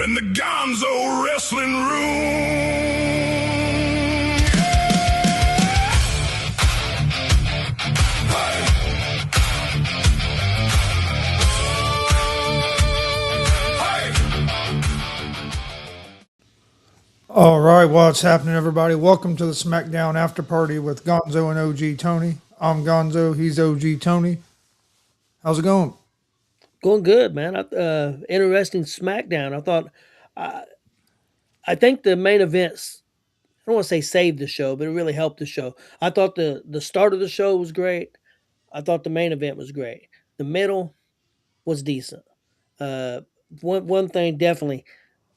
in the Gonzo wrestling room. All right, what's happening, everybody? Welcome to the SmackDown After Party with Gonzo and OG Tony. I'm Gonzo, he's OG Tony. How's it going? Going good, man. Interesting SmackDown. I think the main events. I don't want to say saved the show, but it really helped the show. I thought the start of the show was great. I thought the main event was great. The middle was decent. Uh, one thing definitely.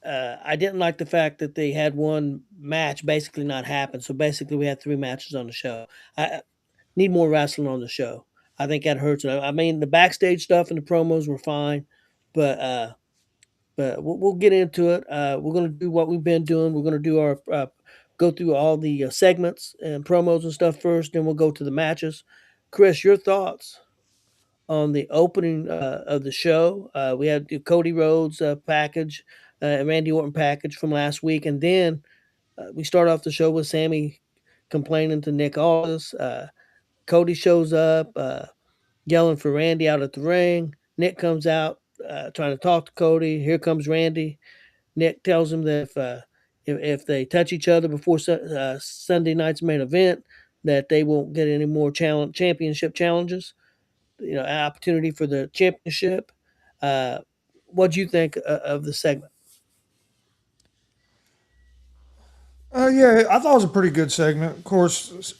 I didn't like the fact that they had one match basically not happen. So basically, we had three matches on the show. I need more wrestling on the show. I think that hurts it. I mean, the backstage stuff and the promos were fine, but we'll get into it. We're going to do what we've been doing. We're going to do our go through all the segments and promos and stuff first. Then we'll go to the matches. Chris, your thoughts on the opening of the show? We had the Cody Rhodes package, Randy Orton package from last week, and then we start off the show with Sammy complaining to Nick Aldis. Cody shows up, yelling for Randy out at the ring. Nick comes out trying to talk to Cody. Here comes Randy. Nick tells him that if they touch each other before Sunday night's main event, that they won't get any more championship challenges. An opportunity for the championship. What do you think of the segment? Yeah, I thought it was a pretty good segment. Of course,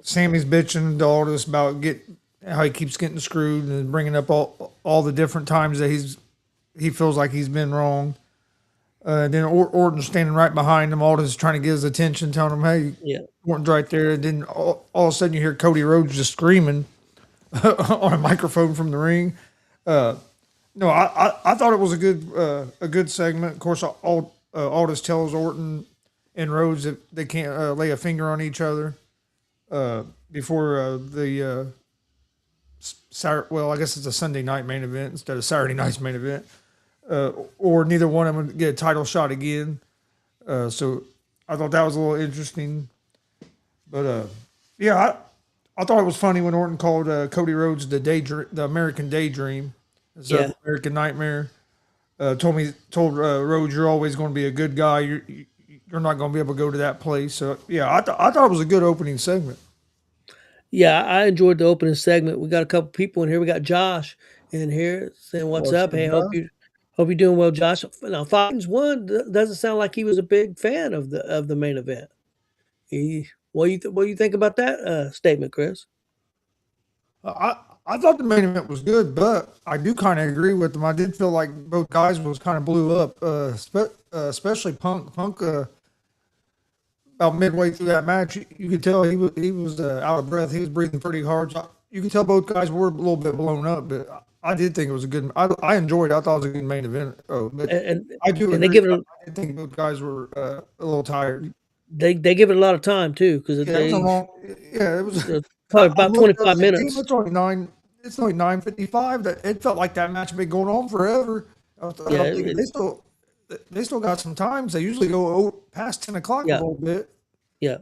Sammy's bitching to all this about how he keeps getting screwed and bringing up all the different times that he feels like he's been wrong. Then Orton's standing right behind him. Aldis is trying to get his attention, telling him, "Hey, Yeah, Orton's right there." And then all of a sudden, you hear Cody Rhodes just screaming on a microphone from the ring. No, I thought it was a good segment. Of course, Aldis tells Orton and Rhodes that they can't lay a finger on each other before the Saturday. Well, I guess it's a Sunday night main event instead of Saturday night's main event. Or neither one of them would get a title shot again. So I thought that was a little interesting. But yeah, I thought it was funny when Orton called Cody Rhodes the American Daydream instead of American Nightmare. Told Rhodes, "You're always going to be a good guy. You're not going to be able to go to that place." So yeah, I thought it was a good opening segment. yeah, I enjoyed the opening segment. We got a couple people in here. We got Josh in here saying, "What's What's up? up, Hey, Josh? hope you're doing well, Josh." Now, Falcons won. Doesn't sound like he was a big fan of the main event. What do you think about that statement, Chris? I thought the main event was good, but I do kind of agree with them. I did feel like both guys was kind of blew up, especially Punk. Punk about midway through that match, you could tell he was out of breath. He was breathing pretty hard. So you could tell both guys were a little bit blown up, but I did think it was a good. I enjoyed it. I thought it was a good main event. Oh, but And I do and they agree. give it I did think both guys were a little tired. they give it a lot of time too because Yeah, it was a long. Yeah, it was. probably I about looked up 25 and said, "Damn, minutes. it's only nine. It's only 9:55." That it felt like that match had been going on forever. Yeah, I'm thinking they still got some times. They usually go past 10 o'clock a yeah, little bit. yeah.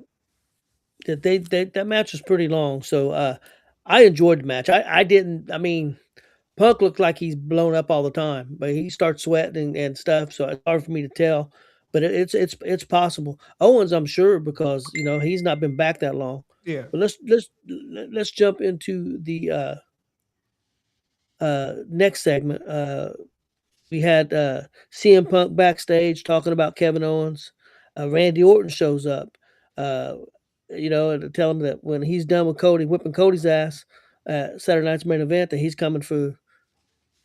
That match was pretty long, so I enjoyed the match. I didn't. I mean, Punk looked like he's blown up all the time, but he starts sweating and stuff, so it's hard for me to tell. But it's possible. Owens, I'm sure, because he's not been back that long. Yeah. But let's jump into the next segment. We had CM Punk backstage talking about Kevin Owens. Randy Orton shows up, and to tell him that when he's done with Cody, whipping Cody's ass at Saturday night's main event, that he's coming for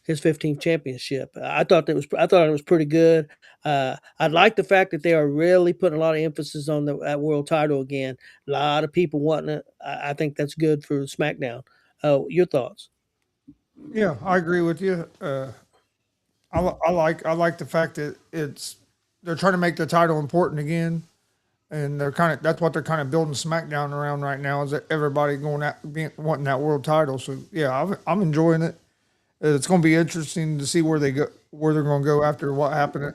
his 15th championship. I thought it was pretty good. I like the fact that they are really putting a lot of emphasis on that world title again. A lot of people wanting it. I think that's good for SmackDown. Your thoughts? Yeah, I agree with you. I like the fact that they're trying to make the title important again, and that's what they're kind of building SmackDown around right now, is that everybody wanting that world title. So yeah, I'm enjoying it. It's going to be interesting to see where they go, where they're going to go after what happened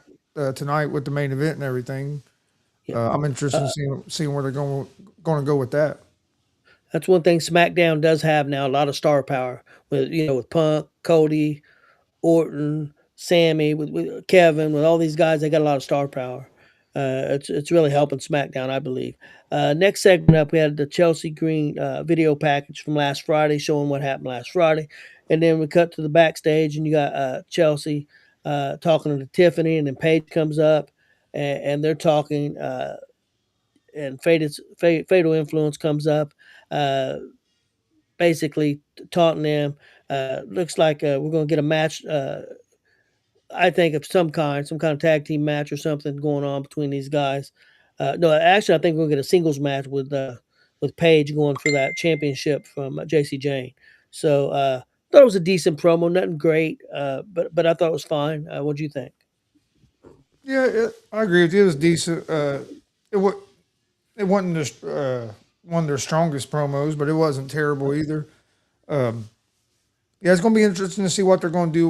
tonight with the main event and everything. Yeah. I'm interested in seeing where they're going to go with that. That's one thing SmackDown does have now, a lot of star power with with Punk, Cody, Orton, Sammy, with Kevin, with all these guys. They got a lot of star power. It's really helping SmackDown, I believe. Next segment up, we had the Chelsea Green video package from last Friday, showing what happened last Friday, and then we cut to the backstage, and you got Chelsea talking to Tiffany, and then Paige comes up, and they're talking, and Fatal Influence comes up, uh, basically taunting them. Looks like we're going to get a match. I think of some kind of tag team match or something going on between these guys. No, actually, I think we'll get a singles match with Paige going for that championship from JC Jane. So thought it was a decent promo, nothing great, but I thought it was fine. What do you think? Yeah, I agree with you. It was decent. It was it wasn't one of their strongest promos, but it wasn't terrible either. Yeah, it's going to be interesting to see what they're going to do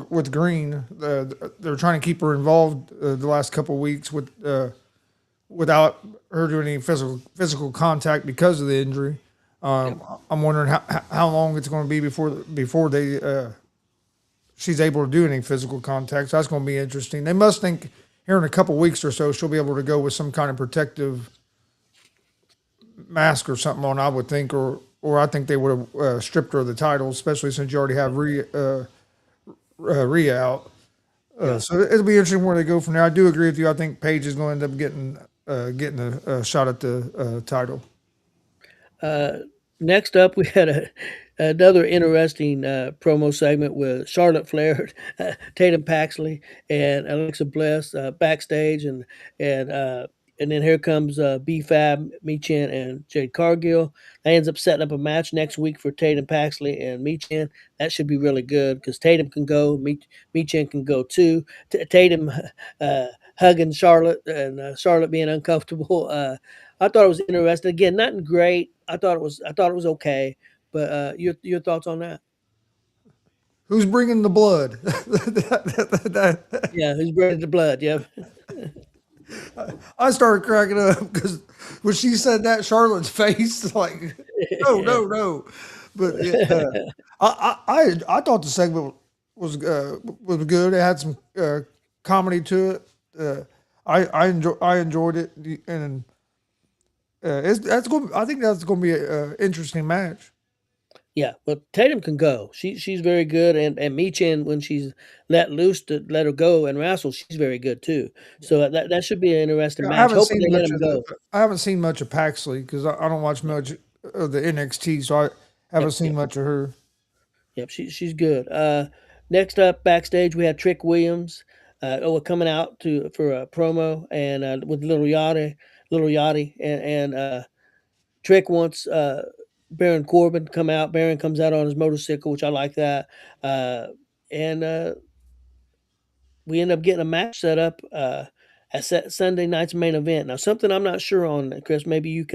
with Green. They're trying to keep her involved the last couple of weeks without her doing any physical contact because of the injury. I'm wondering how long it's going to be before she's able to do any physical contact. So that's going to be interesting. They must think here in a couple of weeks or so she'll be able to go with some kind of protective mask or something on. I would think, or I think they would have stripped her of the title, especially since you already have Rhea out. So it'll be interesting where they go from there. I do agree with you. I think Paige is going to end up getting a shot at the title. Next up, we had another interesting promo segment with Charlotte Flair, Tatum Paxley, and Alexa Bliss backstage, and then here comes B-Fab, Michin, and Jade Cargill. That ends up setting up a match next week for Tatum Paxley and Michin. That should be really good because Tatum can go, Michin can go too. Tatum hugging Charlotte and Charlotte being uncomfortable. I thought it was interesting. Again, nothing great. I thought it was okay. But your thoughts on that? Who's bringing the blood? Yeah, who's bringing the blood? Yeah. I started cracking up because when she said that, Charlotte's face like, no. But I thought the segment was good. It had some comedy to it. I enjoyed it, and that's going. I think that's going to be an interesting match. Yeah, but Tatum can go. She's very good, and Michin, when she's let loose to let her go and wrestle, she's very good too. So that should be an interesting Yeah, match. Hopefully they let him go. I haven't seen much of Paxley because I don't watch much of the NXT, so I haven't seen much of her. Yep, she's good. Next up backstage, we had Trick Williams. Coming out for a promo and with Little Yachty, and Trick wants Baron Corbin to come out. Baron comes out on his motorcycle, which I like that. And we end up getting a match set up at Sunday night's main event. Now, something I'm not sure on, Chris. Maybe you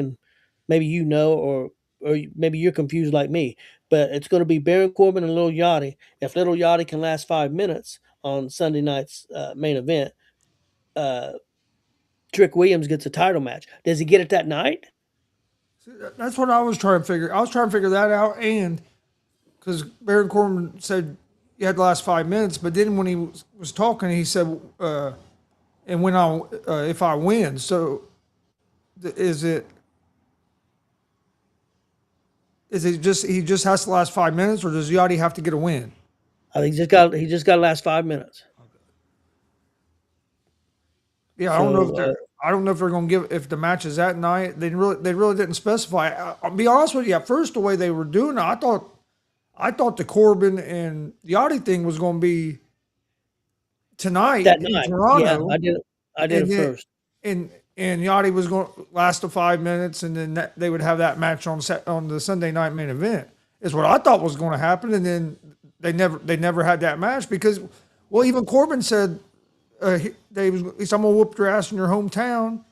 know, or maybe you're confused like me. But it's going to be Baron Corbin and Little Yachty. If Little Yachty can last 5 minutes on Sunday night's main event, Trick Williams gets a title match. Does he get it that night? That's what I was trying to figure. I was trying to figure that out, and because Baron Corbin said you had the last 5 minutes, but then when he was talking, he said, "And when if I win." So, is it just he just has to last 5 minutes, or does Yachty have to get a win? I think he just got to last 5 minutes. Yeah, I don't know if they're going to give if the match is that night. They really didn't specify. I'll be honest with you. At first, the way they were doing it, I thought the Corbin and Yachty thing was going to be tonight That in night. Toronto. Yeah, I did it first. And Yachty was going to last to 5 minutes, and then they would have that match on the Sunday night main event. Is what I thought was going to happen, and then they never had that match because, well, even Corbin said. He said, "I'm gonna whoop your ass in your hometown."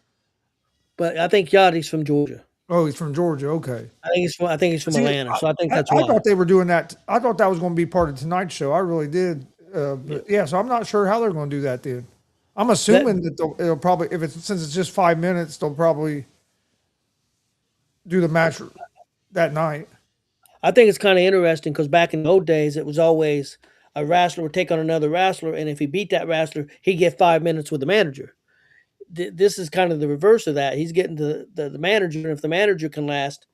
But I think Yachty's from Georgia. Oh, he's from Georgia. Okay. I think he's from Atlanta. So I think that's I why. thought they were doing that. I thought that was going to be part of tonight's show. I really did. But yeah, so I'm not sure how they're going to do that then. I'm assuming that it'll probably, since it's just 5 minutes, they'll probably do the match that night. I think it's kind of interesting because back in the old days, it was always a wrestler would take on another wrestler, and if he beat that wrestler, he'd get 5 minutes with the manager. This is kind of the reverse of that. He's getting the manager, and if the manager can last,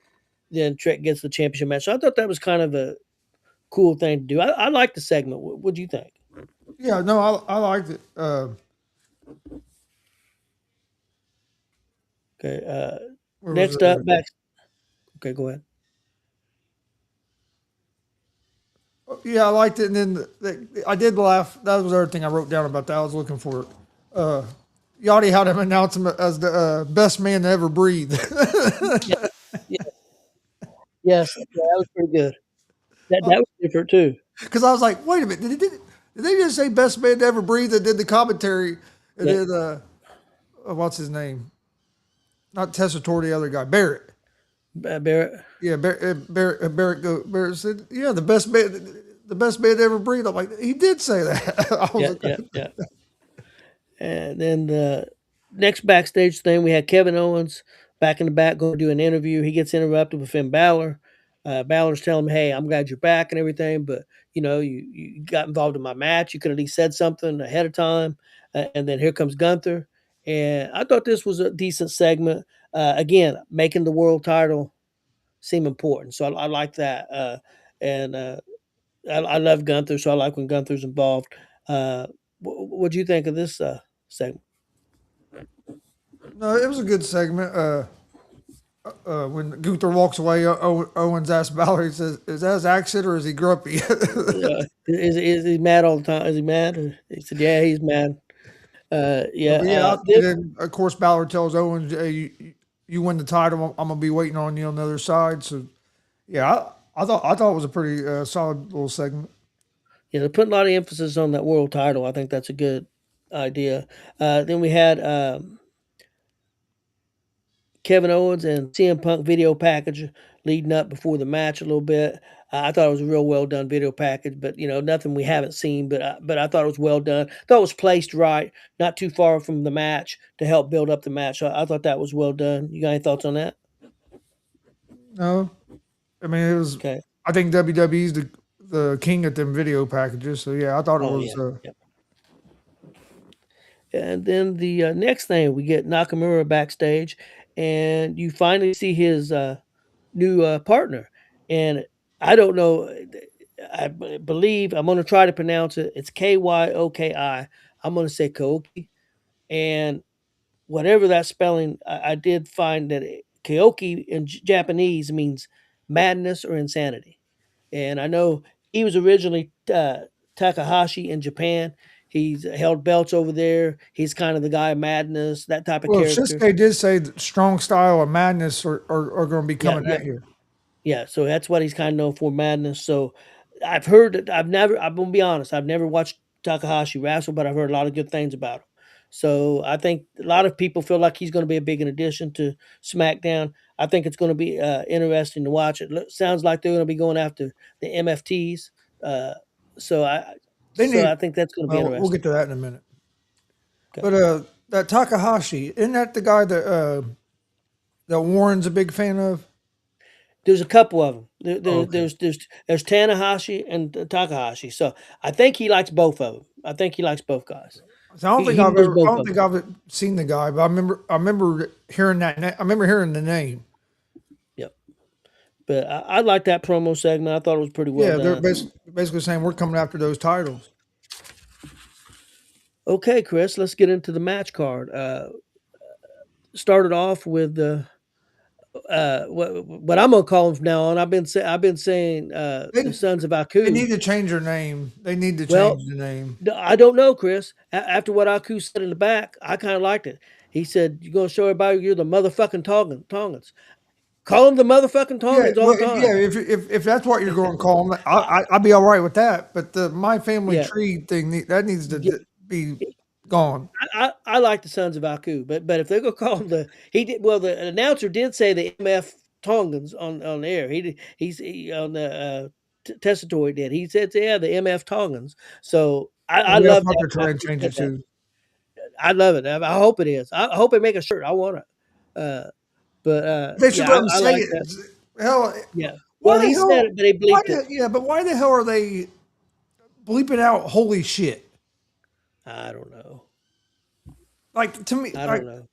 then Trek gets the championship match. So I thought that was kind of a cool thing to do. I like the segment. What do you think? Yeah, no, I liked it. Okay. Where was Next it? up, back. Okay, go ahead. Yeah, I liked it, and then I did laugh. That was the other thing I wrote down about that. I was looking for it. Yachty had him announce him as the best man to ever breathe. Yeah, yeah, yes, yeah, that was pretty good. That was different too. Because I was like, wait a minute, did they just say best man to ever breathe and did the commentary and Yeah, then what's his name? Not Tessitore, the other guy, Barrett. Barrett. Yeah, Barrett said, yeah, the best man to ever breathe. I'm like, he did say that. I was Yeah, like, yeah, yeah. And then the next backstage thing, we had Kevin Owens back in the back going to do an interview. He gets interrupted with Finn Balor. Balor's telling him, "Hey, I'm glad you're back and everything, but you got involved in my match. You could at least said something ahead of time." And then here comes Gunther, and I thought this was a decent segment. Again, making the world title seem important, so I like that. And I love Gunther, so I like when Gunther's involved. What do you think of this segment? no, it was a good segment. When Gunther walks away, Owens asks Balor, he says, is that his accent or is he grumpy? Is he mad all the time? Is he mad? He said, "Yeah, he's mad." Yeah. But yeah, and then of course Balor tells Owens, hey, you win the title, I'm gonna be waiting on you on the other side. So yeah, I thought it was a pretty solid little segment. Yeah, they're putting a lot of emphasis on that world title. I think that's a good idea. Then we had Kevin Owens and CM Punk video package leading up before the match a little bit. I thought it was a real well done video package, but nothing we haven't seen. But I thought it was well done. Thought it was placed right, not too far from the match to help build up the match. So I thought that was well done. You got any thoughts on that? No, I mean it was. Okay. I think WWE's the king at them video packages. So yeah, I thought it Oh was. yeah. Yep. And then the next thing, we get Nakamura backstage, and you finally see his new partner. And I don't know. Believe I'm going to try to pronounce it. It's Kyoki. I'm going to say Koki. And whatever that spelling, I did find that Kyoki in Japanese means madness or insanity. And I know he was originally Takahashi in Japan. He's held belts over there. He's kind of the guy of madness, that type of Well, character. Shinsuke did say that strong style and madness are going to be Yeah, coming yeah. at you. Yeah, so that's what he's kind of known for, madness. So I've heard that I'm gonna be honest, I've never watched Takahashi wrestle, but I've heard a lot of good things about him. So I think a lot of people feel like he's going to be a big addition to SmackDown. I think it's going to be interesting to watch. Sounds like they're going to be going after the MFTs. Uh, so I They so need. I think that's going to be Well, we'll interesting. get to that in a minute. Okay. But that Takahashi, isn't that the guy that Warren's a big fan of? There's a couple of them. Oh, okay. There's Tanahashi and Takahashi. So I think he likes both of them. I think he likes both guys. So He knows I both don't of think them. I've seen the guy, but I remember hearing that. I remember hearing the name. Yep. But I like that promo segment. I thought it was pretty well Yeah, they're done. basically saying we're coming after those titles. Okay, Chris, let's get into the match card. Started off with the what I'm gonna call them from now on. I've been saying the They Sons of they Aku. need to change their name. They need to Well, change the name. I don't know, Chris. After what Aku said in the back, I kind of liked it. He said, "You're gonna show everybody you're the motherfucking Tongans. Call them the motherfucking Yeah, Tongans all well, the time." if that's what you're going to call them, I'd be all right with that. But the my family Yeah, tree thing that needs to yeah. be gone. I like the Sons of Aku, but if they're gonna call him he did well. The announcer did say the MF Tongans on the air. He did, he's on the Tessitore did. He said, "Yeah, the MF Tongans." So I Yeah, I love thought they're that. trying to change it too. I love it. I hope it is. I hope they make a shirt. I want it. But They should yeah, let them I say like that. it. Hell, Yeah. why Well, the he said hell? it, but they Why? bleeped it. Yeah, but why the hell are they bleeping out "holy shit"? I don't know. Like to me, I like don't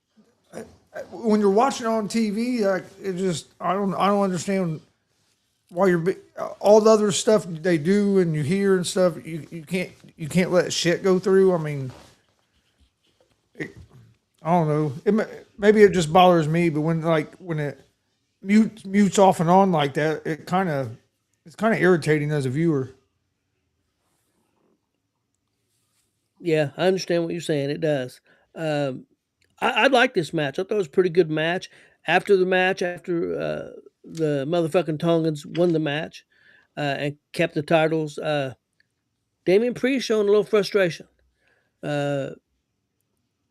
know. when you're watching on TV, like it just I don't understand why all the other stuff they do and you hear and stuff. You can't let shit go through. I mean, I don't know. Maybe it just bothers me, but when it mutes off and on like that, it's kind of irritating as a viewer. Yeah, I understand what you're saying. It does. Um, I like this match. I thought it was a pretty good match. After the match, after the motherfucking Tongans won the match and kept the titles, Damian Priest showing a little frustration. Uh,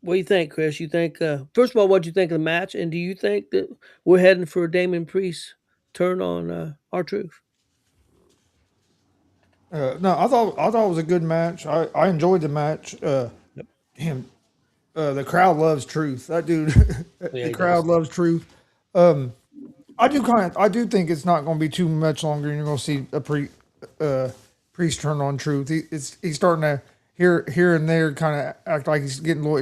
what do you think, Chris? You think first of all, what do you think of the match, and do you think that we're heading for a Damian Priest turn on R-Truth? No, I thought it was a good match. I enjoyed the match. Yep. Damn, the crowd loves truth. That dude, Oh, yeah, the he crowd does. loves truth. I do think it's not going to be too much longer. And you're going to see priest turn on truth. He's starting to here and there kind of act like he's getting a little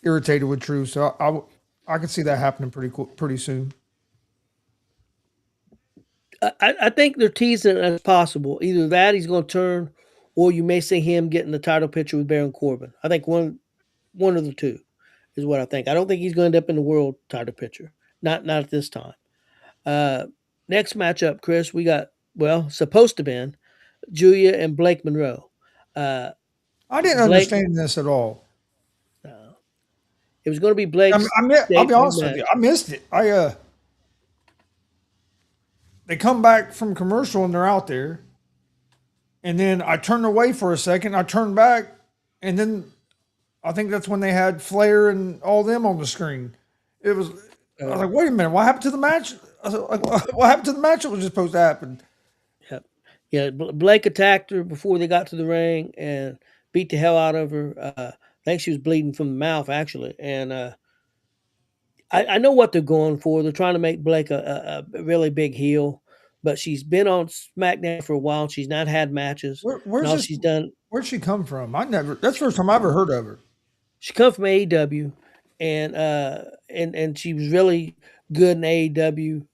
irritated with truth. So I can see that happening pretty soon. I think they're teasing it as possible. Either that he's going to turn, or you may see him getting the title picture with Baron Corbin. I think one of the two is what I think. I don't think he's going to end up in the world title picture. Not at this time. Uh, Next matchup, Chris, we got supposed to be Julia and Blake Monroe. Uh, I didn't Blake, understand this at all. uh, it was going to be Blake's I'll be debut honest with you. match. I missed it. They come back from commercial and they're out there, and then I turned away for a second. I turned back, and then I think that's when they had Flair and all them on the screen. It was. I was Uh, like, wait a minute, what happened to the match? I was like, what happened to the match that was just supposed to happen? Yep. Yeah, Blake attacked her before they got to the ring and beat the hell out of her. I think she was bleeding from the mouth actually, and I know what they're going for. They're trying to make Blake a really big heel, but she's been on SmackDown for a while. And she's not had matches, and Where's all this? she's done. Where'd she come from? I never. That's the first time I ever heard of her. She come from AEW, and she was really good in AEW.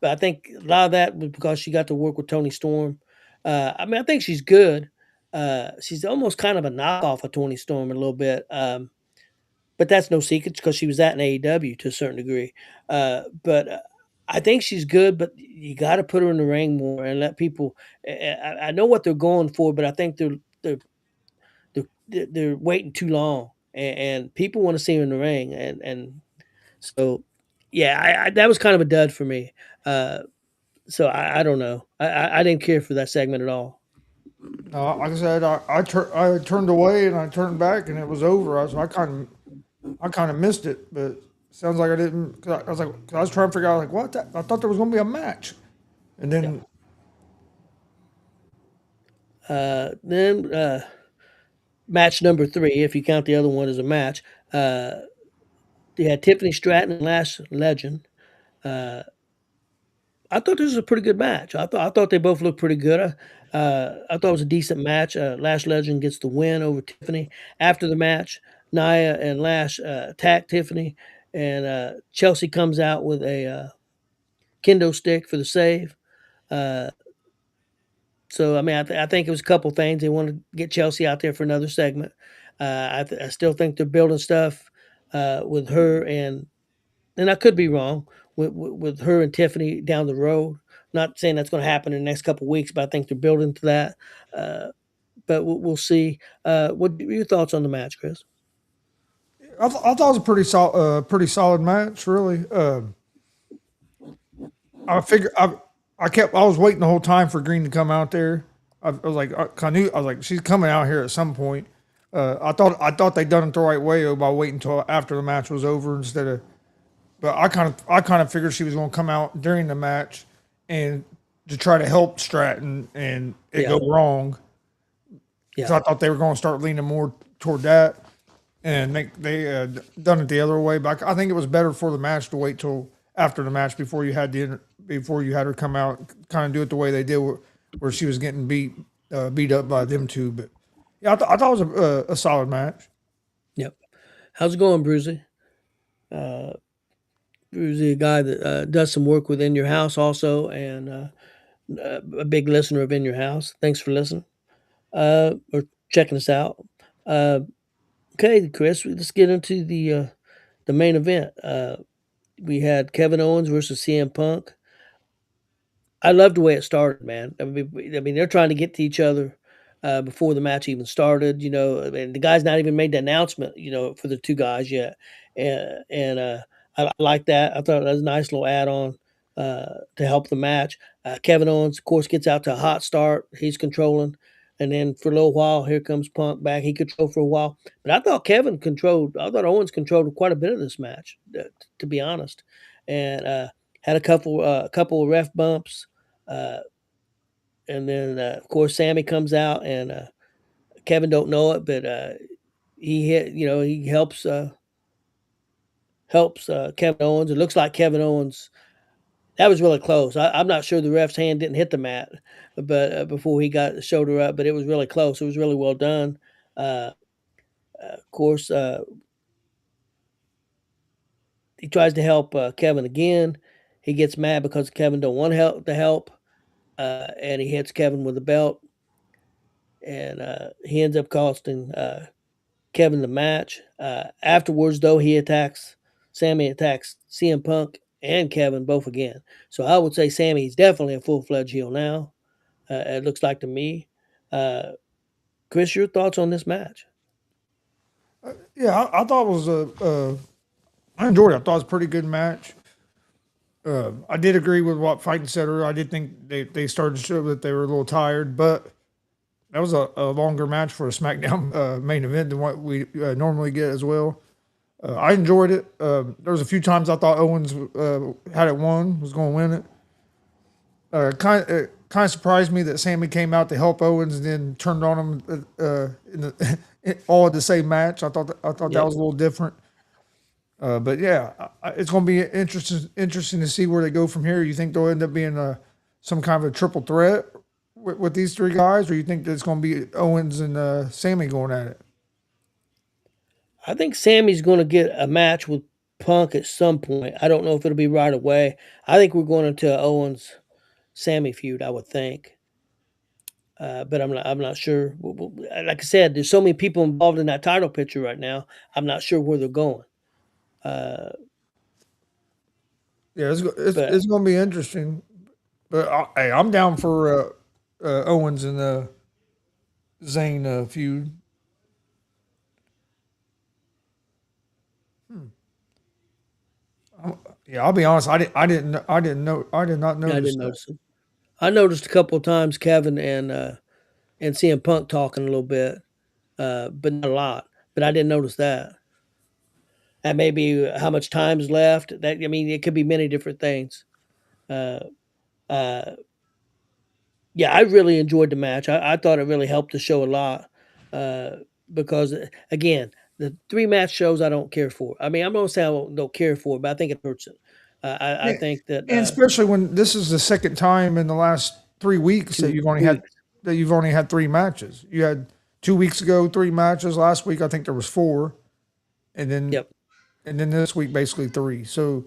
But I think a lot of that was because she got to work with Tony Storm. I mean, I think she's good. She's almost kind of a knockoff of Tony Storm a little bit. But that's no secret because she was at in AEW to a certain degree. But I think she's good, but you got to put her in the ring more and let people. I know what they're going for, but I think they're waiting too long, and people want to see her in the ring, and so yeah, that was kind of a dud for me. So I don't know. I didn't care for that segment at all. No, like I said, I turned away and I turned back and it was over. I kind of missed it, but sounds like I didn't. Cause I was like, 'cause I was trying to figure out like what I thought there was going to be a match, and Yeah. then Then match number 3, if you count the other one as a match, uh, they had Tiffany Stratton and Lash Legend. Uh, I thought this was a pretty good match. I thought they both looked pretty good. I thought it was a decent match. Lash Legend gets the win over Tiffany. After the match, Nia and Lash attack Tiffany, and Chelsea comes out with a kendo stick for the save. Uh, so I mean, I think it was a couple things. They want to get Chelsea out there for another segment. I still think they're building stuff with her and I could be wrong with her and Tiffany down the road. Not saying that's going to happen in the next couple of weeks, but I think they're building to that. Uh, but we'll see. What are your thoughts on the match, Chris? I thought it was a pretty solid match. Really, I figured I was waiting the whole time for Green to come out there. I was like I was like she's coming out here at some point. I thought they'd done it the right way by waiting until after the match was over instead of. But I kind of figured she was going to come out during the match and to try to help Stratton and it Yeah. go wrong. So I Yeah. thought they were going to start leaning more toward that, and they done it the other way. But I think it was better for the match to wait till after the match before you had before you had her come out, kind of do it the way they did, where she was getting beat up by them two. But yeah, I thought it was a solid match. Yep. How's it going, Brucey? Brucey, a guy that does some work within your house also, and a big listener of In Your House. Thanks for listening or checking us out. Uh, okay, Chris, let's get into the main event. We had Kevin Owens versus CM Punk. I loved the way it started, man. I mean, they're trying to get to each other before the match even started. And the guy's not even made the announcement, for the two guys yet. And I like that. I thought that was a nice little add-on to help the match. Kevin Owens, of course, gets out to a hot start. He's controlling, and then for a little while, here comes Punk back. He controlled for a while, but I thought Kevin controlled. I thought Owens controlled quite a bit of this match, to be honest, and had a couple of ref bumps. Uh, and then, of course, Sammy comes out, and Kevin don't know it, but he helps Kevin Owens. It looks like Kevin Owens. That was really close. I'm not sure the ref's hand didn't hit the mat, but before he got the shoulder up, but it was really close. It was really well done. Uh, of course, he tries to help Kevin again. He gets mad because Kevin don't want help, and he hits Kevin with the belt, and he ends up costing Kevin the match. Afterwards, though, Sammy attacks CM Punk and Kevin both again. So I would say Sammy's definitely a full fledged heel now. It looks like to me. Uh, Chris, your thoughts on this match? Yeah, I thought it was I enjoyed it. I thought it was a pretty good match. I did agree with what Fighting said earlier. I did think they started to show that they were a little tired, but that was a longer match for a SmackDown main event than what we normally get as well. I enjoyed it. There was a few times I thought Owens had it won, was going to win it. Kind of surprised me that Sammy came out to help Owens and then turned on him all at the same match. I thought that was a little different. But yeah, it's going to be interesting to see where they go from here. You think they'll end up being some kind of a triple threat with these three guys, or you think that it's going to be Owens and Sammy going at it? I think Sammy's going to get a match with Punk at some point. I don't know if it'll be right away. I think we're going into a Owens Sammy feud. I would think. But I'm not sure. Like I said, there's so many people involved in that title picture right now. I'm not sure where they're going. Uh, Yeah, but it's going to be interesting. But hey, I'm down for Owens and Zayn feud. Yeah, I'll be honest. I did not yeah, I notice didn't that. notice it. I noticed a couple of times Kevin and CM Punk talking a little bit, but not a lot. But I didn't notice that. That may be how much time's left. That, I mean, it could be many different things. Uh, uh, yeah, I really enjoyed the match. I thought it really helped the show a lot uh, because, again, the three match shows I don't care for. I mean, I'm not gonna say I don't care for, but I think it hurts it. I Yeah, think that and especially when this is the second time in the last 3 weeks that 2 weeks. you've only had three matches. You had 2 weeks ago 3 matches. Last week I think there was four, and then Yep. this week basically three. So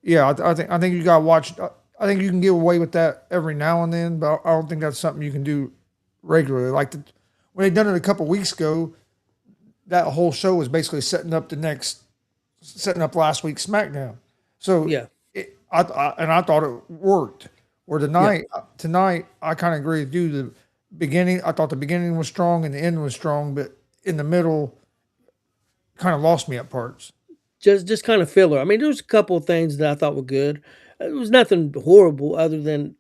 yeah, I think you got to watch. I think you can get away with that every now and then, but I don't think that's something you can do regularly. When they done it a couple weeks ago, that whole show was basically setting up last week's SmackDown. So Yeah. I thought it worked. Where Yeah. tonight I kind of agree with you. I thought the beginning was strong and the end was strong, but in the middle, kind of lost me at parts. Just kind of filler. I mean, there was a couple of things that I thought were good. It was nothing horrible other than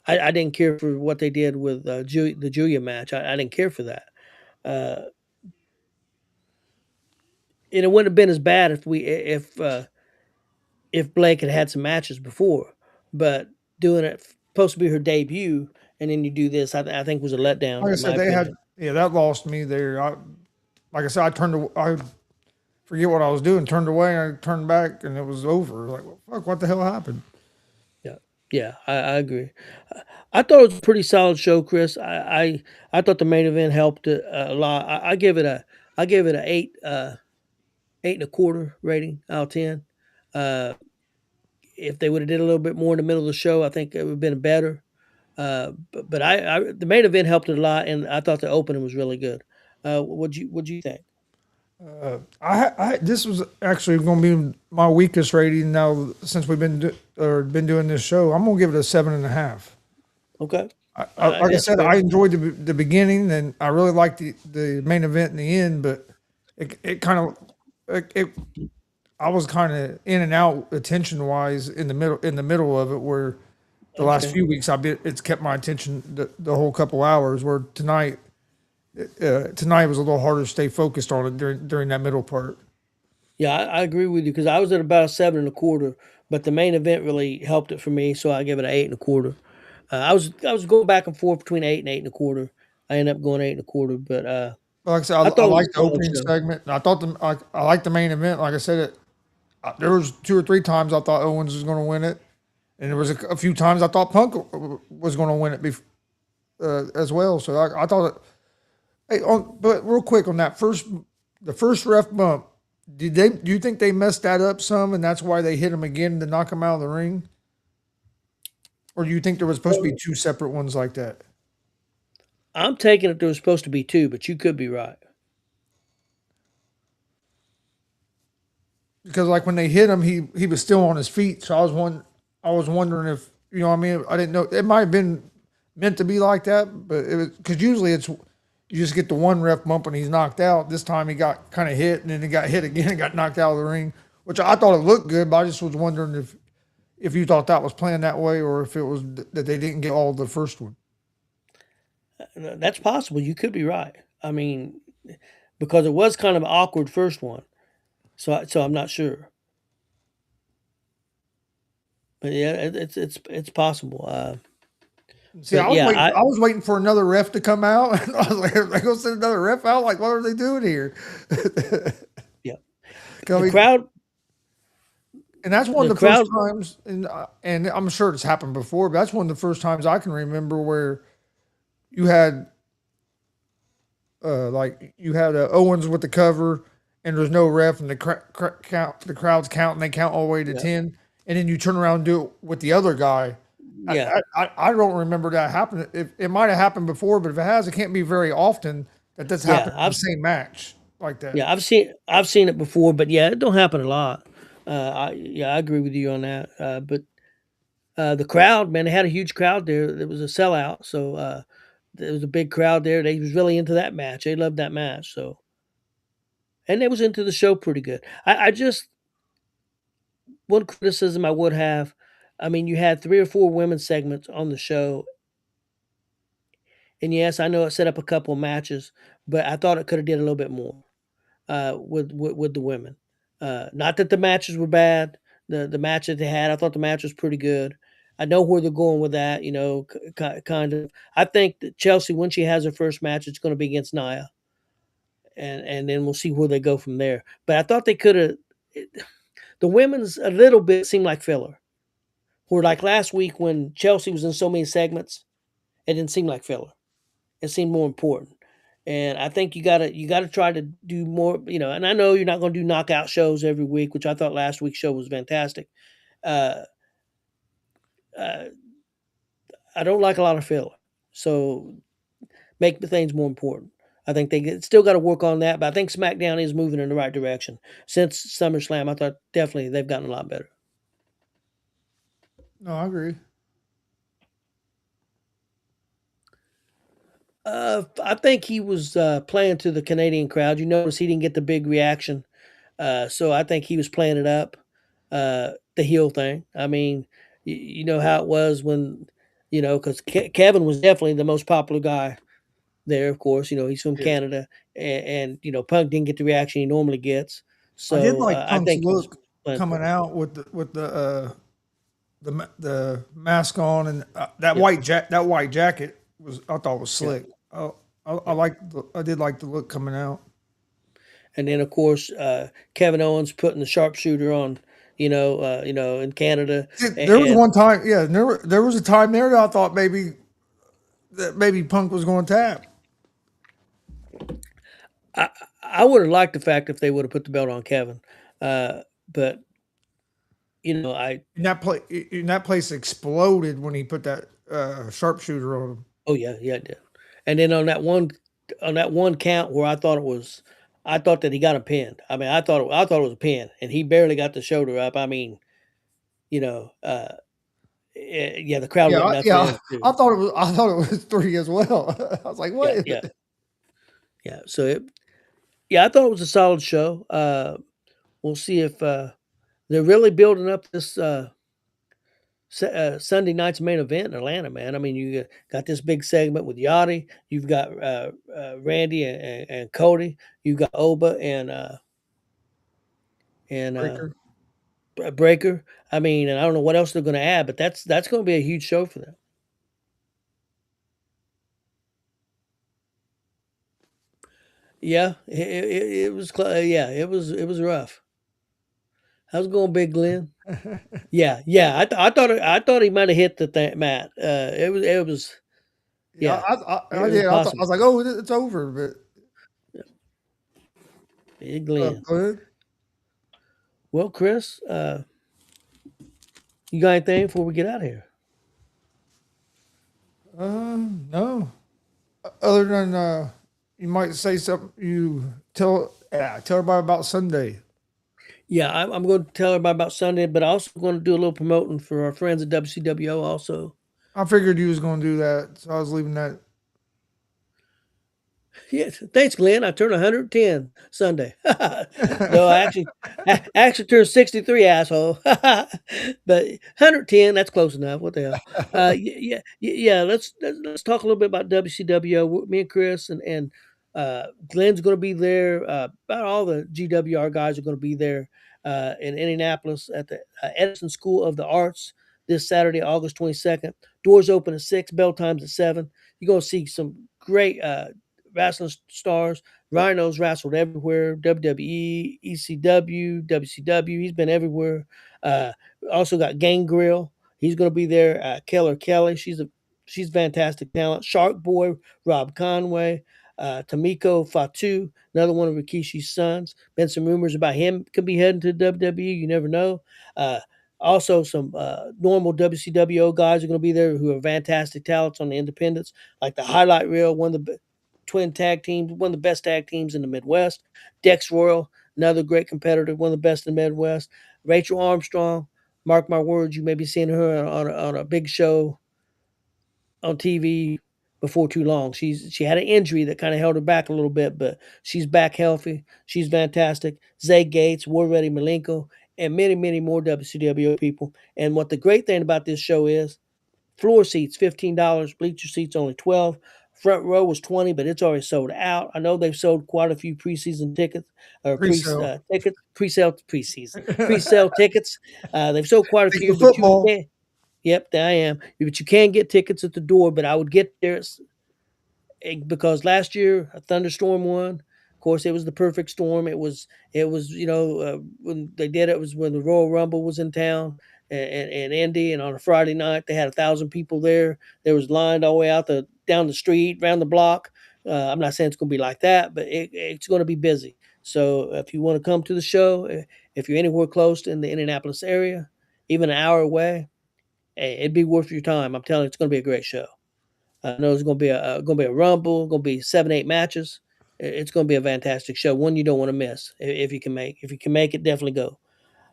I didn't care for what they did with the Julia match. I didn't care for that. Uh, and it wouldn't have been as bad if Blake had had some matches before. But doing it supposed to be her debut, and then you do this. I think was a letdown Like I in my said, they had opinion. that lost me there. Like I said, I forget what I was doing, turned away, I turned back, and it was over. Like, well, fuck, what the hell happened? Yeah, yeah, I agree. I thought it was a pretty solid show, Chris. I thought the main event helped it a lot. I give it a 8.25 rating out of 10. Uh, if they would have did a little bit more in the middle of the show, I think it would have been better. But the main event helped it a lot, and I thought the opening was really good. What'd you think? This was actually going to be my weakest rating now since we've been doing this show. I'm going to give it a 7.5. Okay, Like I that's said, fair. I enjoyed the beginning, and I really liked the main event in the end. But it kind of it I was kind of in and out attention wise in the middle of it, where I the last understand. few weeks it's kept my attention the whole couple hours. Where tonight was a little harder to stay focused on it during that middle part. Yeah, I agree with you because I was at about a 7.25, but the main event really helped it for me, so I give it an 8.25. I was going back and forth between 8 and 8.25. I ended up going 8.25, but But like I said, I I thought it was liked a the solid opening show. segment. And I liked the main event. Like I said, there was 2 or 3 times I thought Owens was going to win it, and there was a few times I thought Punk was going to win it as well. So I thought it. Hey, but real quick on the first ref bump, do you think they messed that up some, and that's why they hit him again to knock him out of the ring, or do you think there was supposed to be 2 separate ones like that? I'm taking it there was supposed to be two, but you could be right. Because like when they hit him, he was still on his feet. So I was wondering if what I mean. I didn't know it might have been meant to be like that, but it was because usually it's you just get the one ref bump and he's knocked out. This time he got kind of hit and then he got hit again and got knocked out of the ring, which I thought it looked good, but I just was wondering if you thought that was planned that way or if it was that they didn't get all the first one. That's possible. You could be right. I mean, because it was kind of an awkward first one, so I'm not sure. But yeah, it's possible. See, But yeah, I was waiting for another ref to come out, and I was like, "Are they gonna send another ref out? Like, what are they doing here?" yeah, I the mean, crowd, and that's one the of the first crowd, times, and I'm sure it's happened before, but that's one of the first times I can remember where you had you had Owens with the cover, and there's no ref, and the crowd's counting, they count all the way to yeah, 10, and then you turn around and do it with the other guy. yeah, I don't remember that happening. It might have happened before, but if it has, it can't be very often that that's yeah. happened in the same match like that. I've seen it before, but yeah, it don't happen a lot. I agree with you on that. But the crowd, man, they had a huge crowd there. It was a sellout, so there was a big crowd there. They was really into that match. They loved that match. So, and they was into the show pretty good. I just one criticism I would have. I mean, you had 3 or 4 women's segments on the show, and yes, I know it set up a couple of matches, but I thought it could have did a little bit more with the women. Not that the matches were bad. The match that they had, I thought the match was pretty good. I know where they're going with that. You know, kind of. I think that Chelsea, when she has her first match, it's going to be against Nia, and then we'll see where they go from there. But I thought they could have. The women's a little bit seemed like filler. Where like last week when Chelsea was in so many segments, it didn't seem like filler. It seemed more important. And I think you gotta try to do more, and I know you're not gonna do knockout shows every week, which I thought last week's show was fantastic. Uh, uh, I don't like a lot of filler. So make the things more important. I think still got to work on that, but I think SmackDown is moving in the right direction. Since SummerSlam, I thought definitely they've gotten a lot better. No, I agree. I think he was playing to the Canadian crowd. You notice he didn't get the big reaction, so I think he was playing it up, the heel thing. I mean, you know how it was when, because Kevin was definitely the most popular guy there. Of course, he's from Yeah, Canada, and Punk didn't get the reaction he normally gets. I did So like I Punk's think he was look playing for coming it. out with the mask on, and that Yep. white jacket I thought was Yeah. slick. Yeah. I did like the look coming out. And then of course Kevin Owens putting the sharpshooter on, in Canada, There was and one time, yeah, there was a time there that I thought maybe Punk was going to tap I would have liked the fact if they would have put the belt on Kevin, but I and that place exploded when he put that sharpshooter on him. oh yeah, it did. And then on that one count where I thought that he got a pin. I mean, I thought it was a pin, and he barely got the shoulder up. I mean, you know, yeah, the crowd went nuts for him too. I thought it was three as well. I was like, Yeah, what? yeah, yeah. Yeah, I thought it was a solid show. We'll see if they're really building up this Sunday night's main event in Atlanta, man. I mean, you got this big segment with Yachty. You've got Randy and Cody. You've got Oba and Breaker. Breaker. I mean, and I don't know what else they're going to add, but that's going to be a huge show for them. Yeah, it was. Yeah, it was rough. How's it going, Big Glenn? Yeah, yeah. I thought he might have hit the mat. It was. Yeah, Yeah, I it was did. I possible. was like, oh, it's over. But Big Glenn. go ahead. Well, Chris, you got anything before we get out of here? No. Other than you might say something. You tell everybody about Sunday. Yeah, I'm going to tell everybody about Sunday, but I'm also going to do a little promoting for our friends at WCWO also. I figured you was going to do that, so I was leaving that. Yeah, thanks, Glenn. I turned 110 Sunday. No, I actually turned 63, asshole. But 110, that's close enough. What the hell? Yeah. Let's talk a little bit about WCWO. Me and Chris and Glenn's going to be there. About all the GWR guys are going to be there in Indianapolis at the Edison School of the Arts this Saturday, August 22nd. Doors open at 6, bell times at 7. You're going to see some great wrestling stars. Rhino's wrestled everywhere. WWE, ECW, WCW. He's been everywhere. Uh, Also got Gangrel. He's going to be there. Keller Kelly. She's fantastic talent. Shark Boy, Rob Conway. Tamiko Fatu, another one of Rikishi's sons. Been some rumors about him could be heading to WWE. You never know. Uh, Also, some normal WCWO guys are going to be there who are fantastic talents on the independents, like the Highlight Reel, one of the twin tag teams, one of the best tag teams in the Midwest. Dex Royal, another great competitor, one of the best in the Midwest. Rachel Armstrong, mark my words, you may be seeing her on a big show on TV before too long. She had an injury that kind of held her back a little bit, but she's back healthy. She's fantastic. Zay Gates, War Ready Malenko, and many, many more WCW people. And what the great thing about this show is, floor seats $15, bleacher seats only 12. Front row was 20, but it's already sold out. I know they've sold quite a few preseason tickets or Pre-sale. pre-sale tickets. They've sold quite a Take the few, but you football. can. Yep, I am. But you can get tickets at the door. But I would get there because last year a thunderstorm won. Of course, it was the perfect storm. It was when they did it was when the Royal Rumble was in town and Indy, and on a Friday night they had 1,000 people there. There was lined all the way out down the street, around the block. I'm not saying it's going to be like that, but it's going to be busy. So if you want to come to the show, if you're anywhere close in the Indianapolis area, even an hour away, hey, it'd be worth your time. I'm telling you, it's going to be a great show. I know it's going to be a rumble, going to be 7, 8 matches. It's going to be a fantastic show, one you don't want to miss. If you can make it, definitely go.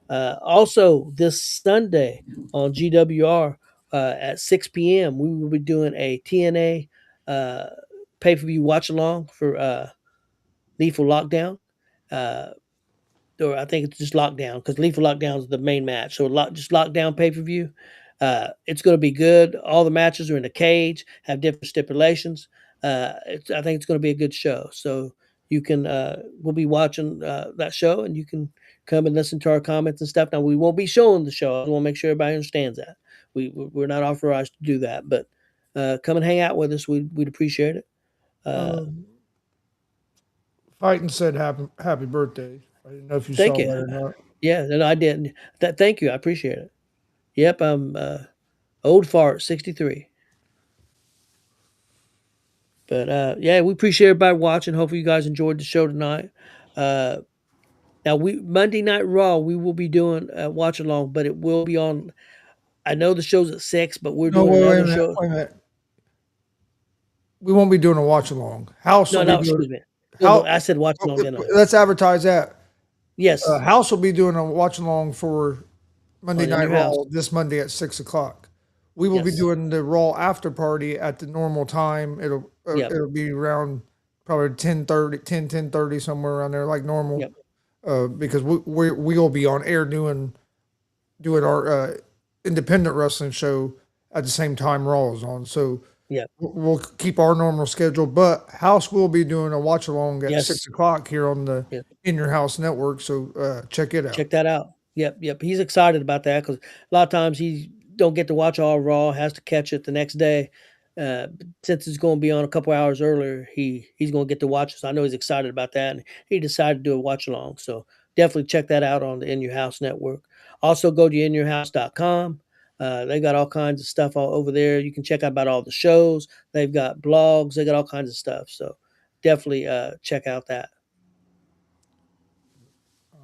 Also, this Sunday on GWR at 6 p.m., we will be doing a TNA pay per view watch along for Lethal Lockdown. Uh, or I think it's just Lockdown because Lethal Lockdown is the main match. So just Lockdown pay per view. It's going to be good. All the matches are in a cage, have different stipulations. I think it's going to be a good show. So you can we'll be watching that show, and you can come and listen to our comments and stuff. Now, we won't be showing the show. I want to make sure everybody understands that. We're not authorized to do that, but come and hang out with us. We'd appreciate it. Fighting said happy birthday. I didn't know if you Thank saw you. that or not. Yeah, no, I didn't. Thank you. I appreciate it. Yep, I'm old fart 63. But yeah, we appreciate everybody watching. Hopefully you guys enjoyed the show tonight. Now Monday Night Raw, we will be doing watch along, but it will be on. I know the show's at 6, but we're No, doing wait a another minute. show. Wait a minute. We won't be doing a watch along. Howse will be Excuse doing. me. No, I said watch along, didn't I? Let's advertise that. Yes. Howse will be doing a watch along for Monday In Night your Raw house. this Monday at 6:00. We will be Yes. doing the Raw after party at the normal time. It'll be around probably 10:30 somewhere around there, like normal. Yep. Because we'll be on air doing our independent wrestling show at the same time Raw is on. So Yeah. we'll keep our normal schedule, but Howse will be doing a watch along at Yes. 6:00 here on the Yeah. In Your House Network. So check it out. Check that out. Yep. He's excited about that because a lot of times he don't get to watch all Raw, has to catch it the next day. Since it's going to be on a couple hours earlier, he's going to get to watch it. So I know he's excited about that, and he decided to do a watch along. So definitely check that out on the In Your House Network. Also go to inyourhouse.com. They got all kinds of stuff all over there. You can check out about all the shows. They've got blogs. They got all kinds of stuff. So definitely check out that.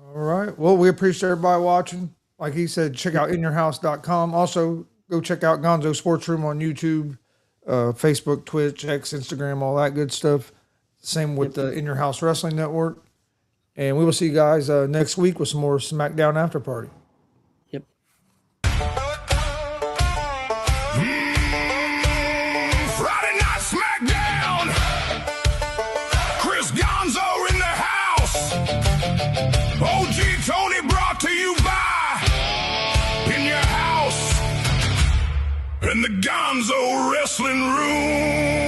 All right. Well, we appreciate everybody watching. Like he said, check out inyourhouse.com. Also, go check out Gonzo Sports Room on YouTube, Facebook, Twitch, X, Instagram, all that good stuff. Same with the In Your House Wrestling Network. And we will see you guys next week with some more SmackDown After Party. Yep. Friday Night SmackDown. Chris Gonzo in the house. OG Tony brought to you by In Your House in the Gonzo Wrestling Room.